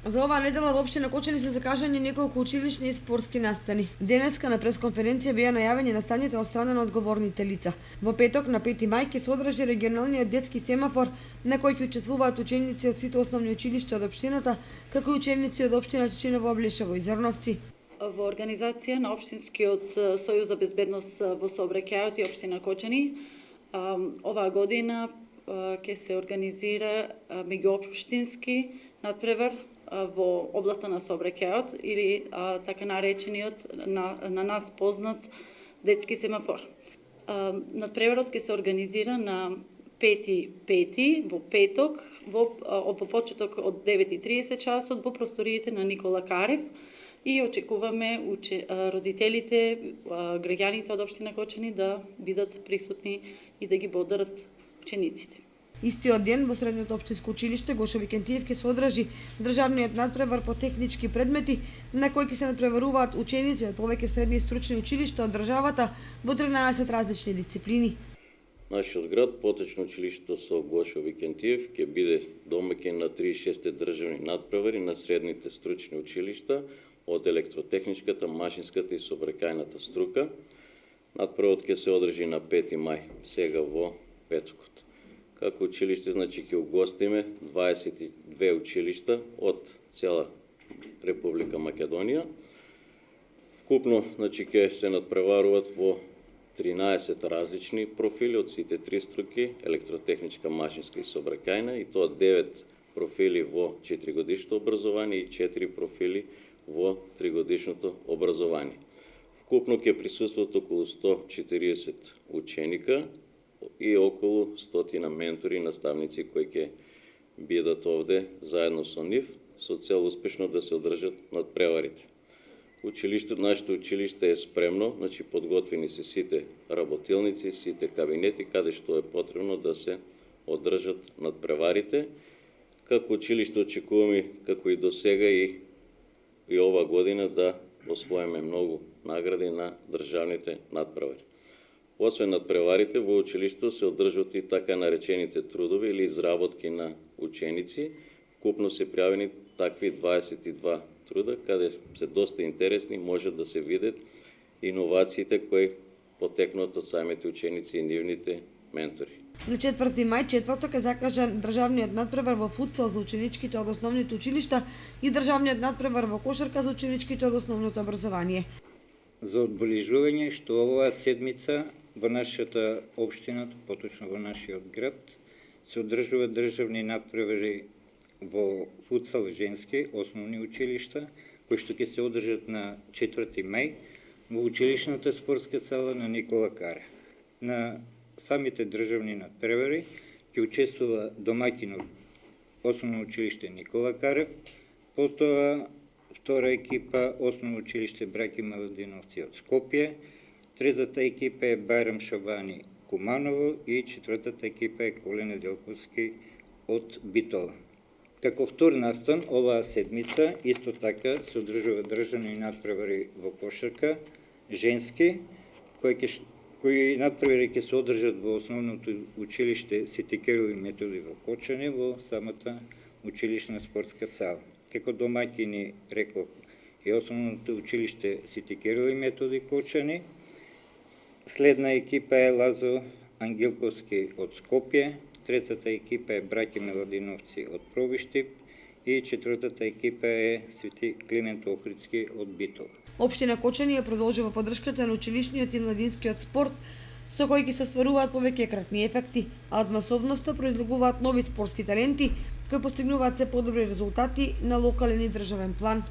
За оваа недела во општина Кочани се закажани неколку училишни и спортски настани. Денеска на пресконференција беа најавени настаните од страна на одговорните лица. Во петок на 5 мај ќе се одржи регионалниот детски семафор на кој ќе учествуваат ученици од сите основни училишта од општината, како и ученици од општина Чичиново, Облешево и Зрновци. Во организација на Општинскиот сојуз за безбедност во сообраќајот и општина Кочани, оваа година ќе се организира меѓуопштински надпревар во областа на сообраќајот или така наречениот на нас познат детски семафор. Надпреварот ќе се организира на 5.5 во петок во почеток од 9:30 часот во просториите на Никола Карев и очекуваме родителите, граѓаните од општина Кочани да бидат присутни и да ги бодерат учениците. Истиот ден во средното општинско училиште Гошо Викентиев ќе се одржи државниот надпревар по технички предмети на кој ќе се надпреваруваат ученици од повеќе средни и стручни училишта од државата во 13 различни дисциплини. Нашиот град, поточно училиштето со Гошо Викентиев, ќе биде домаќин на 36 државни надпревари на средните стручни училишта од електротехничката, машинската и сообраќајната струка. Надпреварот ќе се одржи на 5 мај, сега во петокот. Како училиште, значи, ќе угостиме 22 училишта од цела Република Македонија. Вкупно, значи, ќе се надпреваруваат во 13 различни профили од сите три струки, електротехничка, машинска и сообраќајна, и тоа 9 профили во 4-годишното образование и 4 профили во 3-годишното образование. Вкупно ќе присуствуваат околу 140 ученика и околу 100 ментори и наставници кои ќе бидат овде заедно со нив, со цел успешно да се одржат надпреварите. Нашето училиште е спремно, значи подготвени се сите работилници, сите кабинети, каде што е потребно да се одржат надпреварите. Како училиште очекуваме, како и до сега и ова година, да освоиме многу награди на државните надпревари. Освен надпреварите, во училиштето се одржуваат и така наречените трудови или изработки на ученици. Вкупно се пријавени такви 22 труда, каде се доста интересни, може да се видат иновациите кои потекнат од самите ученици и нивните ментори. На 4 мај, четврток, е закажан државниот надпревар во футсал за ученичките од основните училишта и државниот надпревар во кошарка за ученичките од основното образование. За одбележување што оваа седмица во нашата општина, поточно во нашиот град, се одржуваат државни надпревари во футсал женски основни училишта, кои што ќе се одржат на 4 мај во училишната спортска сала на Никола Карев. На самите државни надпревари ќе учествува домаќинот основно училиште Никола Карев, потоа втора екипа основно училиште Браќи Младиновци од Скопје, третата екипа е Байрам Шабани Куманово и четвртата екипа е Коле Неделковски од Битола. Како втор настан, оваа седмица исто така се одржува државни надпревари во кошарка, женски, кои надпревари ќе се одржат во основното училиште Свети Кирил и Методи во Кочани, во самата училишна спортска сала. Како домаќини, реков, и основното училиште Свети Кирил и Методи Кочани. Следна екипа е Лазо Ангелковски од Скопје, третата екипа е Браќи Младиновци од Пробиштип и четвртата екипа е Свети Климент Охридски од Битола. Општина Кочани ја продолжува поддршката на училишниот и младинскиот спорт, со кој ги се остваруваат повеќекратни ефекти, а од масовноста произлегуваат нови спортски таленти кои постигнуваат се подобри резултати на локален и државен план.